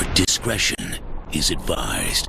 Viewer discretion is advised.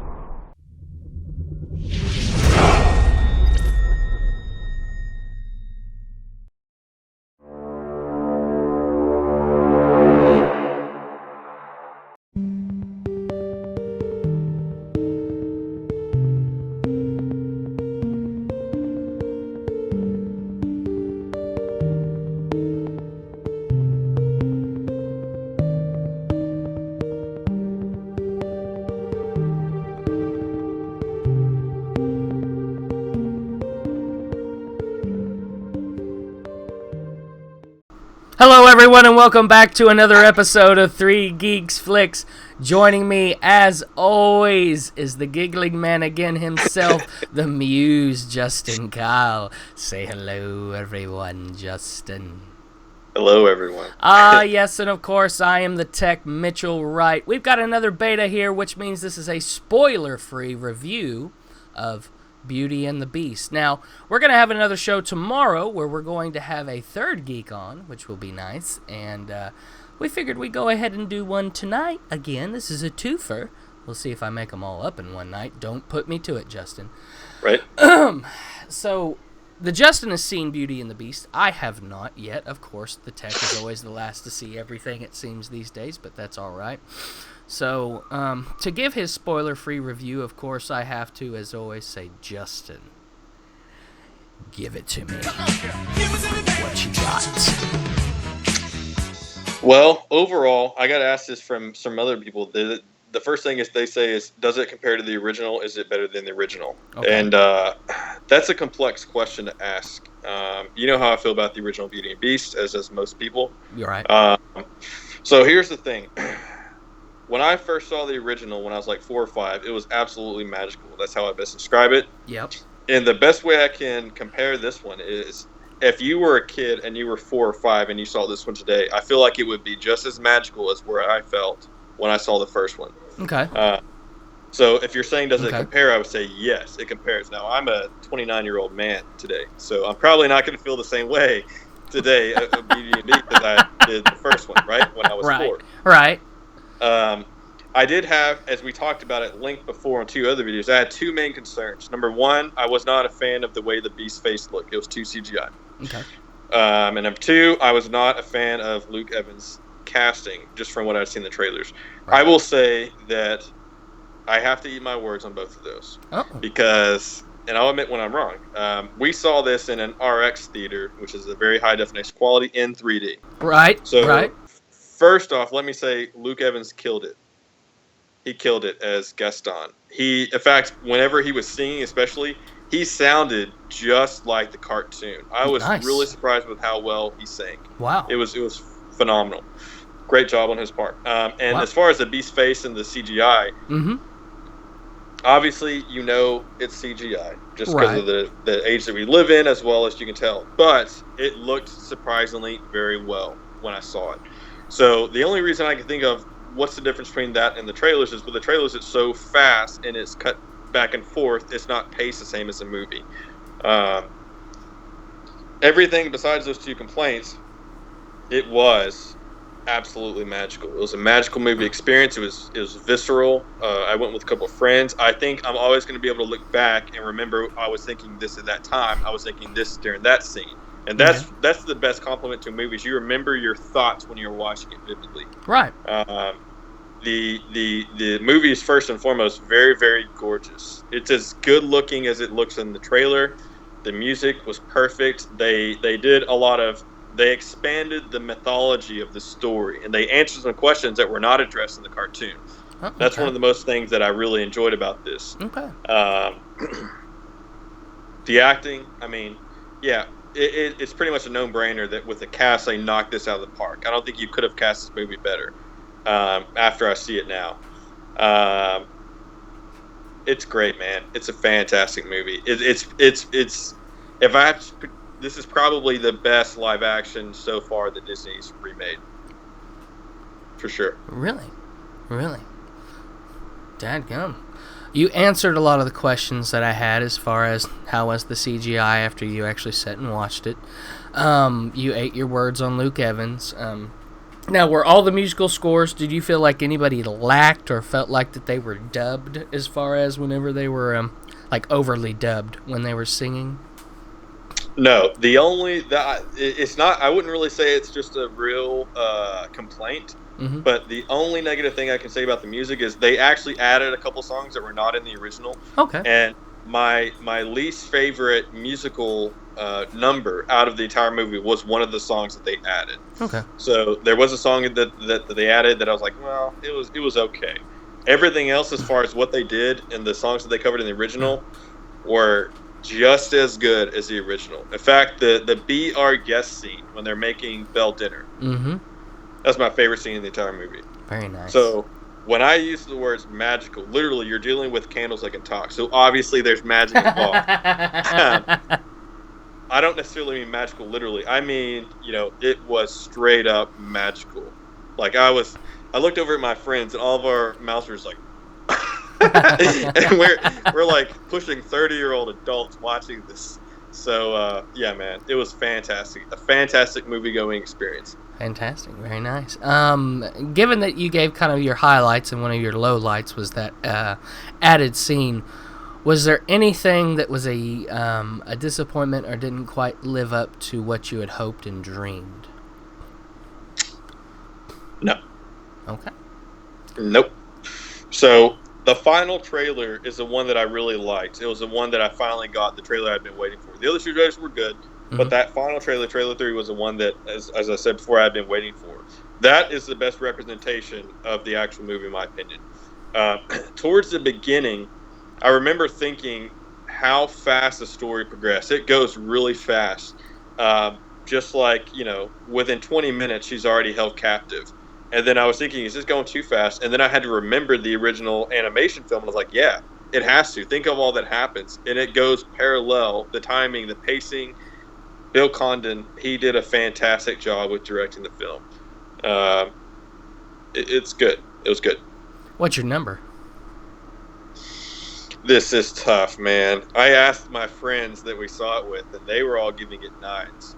Hello everyone and welcome back to another episode of 3 Geeks Flix. Joining me as always is the giggling man again himself, the Muse, Justin Kyle. Say hello everyone, Justin. Hello everyone. Yes, and of course I am the tech Mitchell Wright. We've got another beta here, which means this is a spoiler-free review of Beauty and the Beast. Now, we're going to have another show tomorrow where we're going to have a third geek on, which will be nice, and we figured we'd go ahead and do one tonight. Again, this is a twofer. We'll see if I make them all up in one night. Don't put me to it, Justin. Right. So, the Justin has seen Beauty and the Beast. I have not yet. Of course, the tech is always the last to see everything, it seems, these days, but that's all right. So, to give his spoiler-free review, of course, I have to, as always, say, Justin, give it to me. What you got? Well, overall, I got asked this from some other people. The first thing is they say is, does it compare to the original? Is it better than the original? Okay. And that's a complex question to ask. You know how I feel about the original Beauty and Beast, as does most people. You're right. So here's the thing. When I first saw the original, when I was like 4 or 5, it was absolutely magical. That's how I best describe it. Yep. And the best way I can compare this one is, if you were a kid and you were 4 or 5 and you saw this one today, I feel like it would be just as magical as where I felt when I saw the first one. Okay. So if you're saying does it compare, I would say yes, it compares. Now, I'm a 29-year-old man today, so I'm probably not going to feel the same way today of Beauty and Beast as I did the first one, right, when I was 4. Right. I did have, as we talked about at length before on 2 other videos, I had 2 main concerns. Number 1, I was not a fan of the way the Beast's face looked. It was too CGI. Okay. And number 2, I was not a fan of Luke Evans' casting, just from what I've seen in the trailers. Right. I will say that I have to eat my words on both of those. Oh. Because, and I'll admit when I'm wrong, we saw this in an RX theater, which is a very high definition quality, in 3D. Right. So, right. First off, let me say Luke Evans killed it. He killed it as Gaston. In fact, whenever he was singing, especially, he sounded just like the cartoon. I was really surprised with how well he sang. Wow. It was phenomenal. Great job on his part. And as far as the Beast face and the CGI, obviously you know it's CGI just because of the age that we live in, as well as you can tell. But it looked surprisingly very well when I saw it. So the only reason I can think of what's the difference between that and the trailers is with the trailers it's so fast and it's cut back and forth. It's not paced the same as the movie. Everything besides those 2 complaints, it was absolutely magical. It was a magical movie experience. It was visceral. I went with a couple of friends. I think I'm always going to be able to look back and remember I was thinking this at that time. I was thinking this during that scene. And that's the best compliment to movies. You remember your thoughts when you're watching it vividly. Right. The movie is first and foremost very, very gorgeous. It's as good looking as it looks in the trailer. The music was perfect. They did a lot of. They expanded the mythology of the story, and they answered some questions that were not addressed in the cartoon. Oh, okay. That's one of the most things that I really enjoyed about this. Okay. The acting, I mean, yeah. It's pretty much a no-brainer that with the cast, they knocked this out of the park. I don't think you could have cast this movie better after I see it now. It's great, man. It's a fantastic movie. It's if I have to, this is probably the best live action so far that Disney's remade. For sure. Really? Dadgum. You answered a lot of the questions that I had as far as how was the CGI after you actually sat and watched it. You ate your words on Luke Evans. Now, were all the musical scores, did you feel like anybody lacked or felt like that they were dubbed as far as whenever they were, like, overly dubbed when they were singing? No, it's not. I wouldn't really say it's just a real complaint. Mm-hmm. But the only negative thing I can say about the music is they actually added a couple songs that were not in the original. Okay. And my least favorite musical number out of the entire movie was one of the songs that they added. Okay. So there was a song that they added that I was like, well, it was okay. Everything else, as far as what they did and the songs that they covered in the original, were just as good as the original. In fact, the Be Our Guest scene when they're making Belle dinner. Mm-hmm. That's my favorite scene in the entire movie. Very nice. So when I use the words magical, literally you're dealing with candles that can talk. So obviously there's magic involved. I don't necessarily mean magical literally. I mean, it was straight up magical. Like I looked over at my friends and all of our mouths were just like and we're like pushing 30-year-old adults watching this. So yeah, man, it was fantastic. A fantastic movie-going experience. Fantastic, very nice. Given that you gave kind of your highlights and one of your lowlights was that added scene, was there anything that was a disappointment or didn't quite live up to what you had hoped and dreamed? No. Okay. Nope. So the final trailer is the one that I really liked. It was the one that I finally got, the trailer I'd been waiting for. The other two trailers were good, but that final trailer 3, was the one that, as I said before, I'd been waiting for. That is the best representation of the actual movie, in my opinion. Towards the beginning, I remember thinking how fast the story progressed. It goes really fast. Just like, within 20 minutes, she's already held captive. And then I was thinking, is this going too fast? And then I had to remember the original animation film. And I was like, yeah, it has to. Think of all that happens. And it goes parallel, the timing, the pacing. Bill Condon, he did a fantastic job with directing the film. It's good. It was good. What's your number? This is tough, man. I asked my friends that we saw it with, and they were all giving it 9s.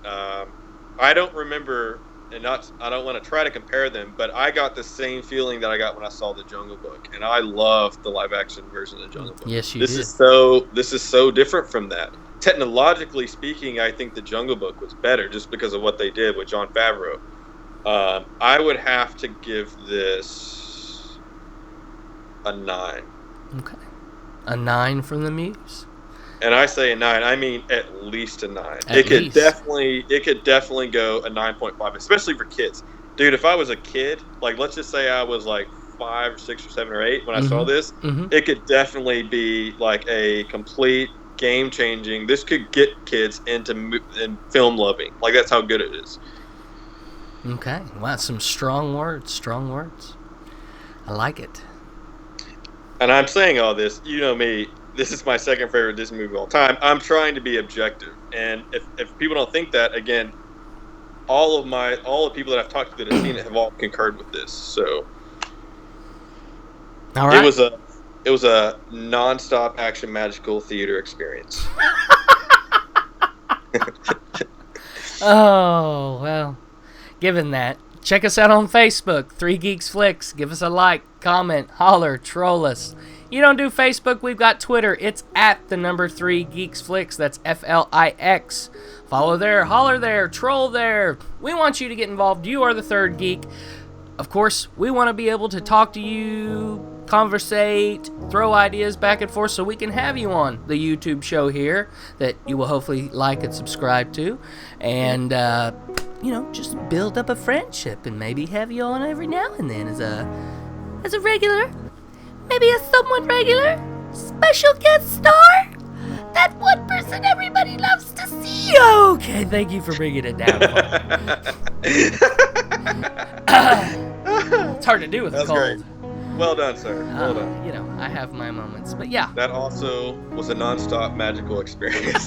I don't remember... And I don't want to try to compare them, but I got the same feeling that I got when I saw the Jungle Book, and I loved the live-action version of the Jungle Book. Yes, you did. This is so different from that. Technologically speaking, I think the Jungle Book was better just because of what they did with Jon Favreau. I would have to give this a 9. Okay, a 9 from the Muse. And I say a 9, I mean at least a 9. It could definitely go a 9.5, especially for kids. Dude, if I was a kid, like let's just say I was like 5 or 6 or 7 or 8 when I saw this, it could definitely be like a complete game-changing. This could get kids into film loving. Like that's how good it is. Okay, wow, some strong words. I like it. And I'm saying all this, you know me. This is my second favorite Disney movie of all time. I'm trying to be objective, and if people don't think that, again, all the people that I've talked to that have seen it have all concurred with this. So, all right. It was a nonstop action magical theater experience. Oh well, given that, check us out on Facebook, 3 Geeks Flix. Give us a like, comment, holler, troll us. You don't do Facebook, we've got Twitter. It's at the number 3 Geeks Flix. That's Flix. Follow there, holler there, troll there. We want you to get involved. You are the third geek. Of course, we want to be able to talk to you, conversate, throw ideas back and forth so we can have you on the YouTube show here that you will hopefully like and subscribe to. And, just build up a friendship and maybe have you on every now and then as a regular. Maybe a somewhat regular special guest star? That one person everybody loves to see. Okay, thank you for bringing it down. It's hard to do with a cold. Great. Well done, sir. Well done. I have my moments, but yeah. That also was a nonstop magical experience.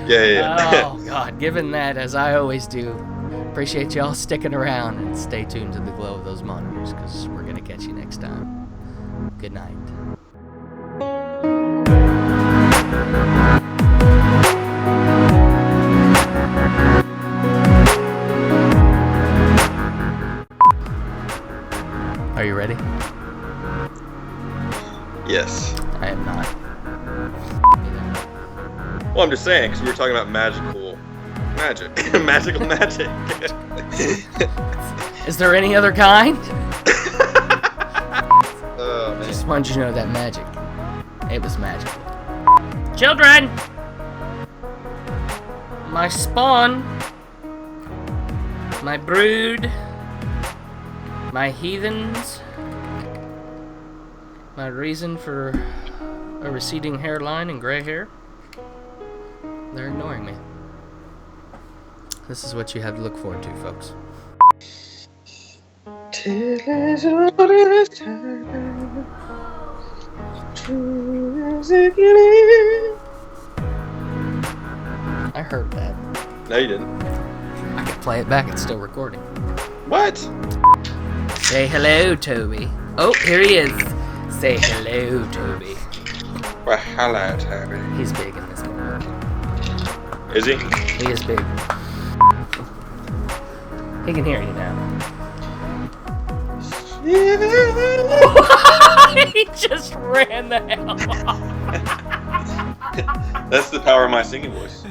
Yeah. Oh, God, given that, as I always do, appreciate y'all sticking around and stay tuned to the glow of those monitors because we're going to catch you next time. Good night. Are you ready? Yes. I am not. Well, I'm just saying, because we were talking about magic. Magical magic. Is there any other kind? Oh, man. Just wanted you to know that magic. It was magical. Children! My spawn. My brood. My heathens. My reason for a receding hairline and gray hair. They're ignoring me. This is what you have to look forward to, folks. I heard that. No, you didn't. I could play it back, it's still recording. What? Say hello, Toby. Oh, here he is. Say hello, Toby. Well, hello, Toby. He's big in this moment. Is he? He is big. He can hear you now. He just ran the hell off. That's the power of my singing voice.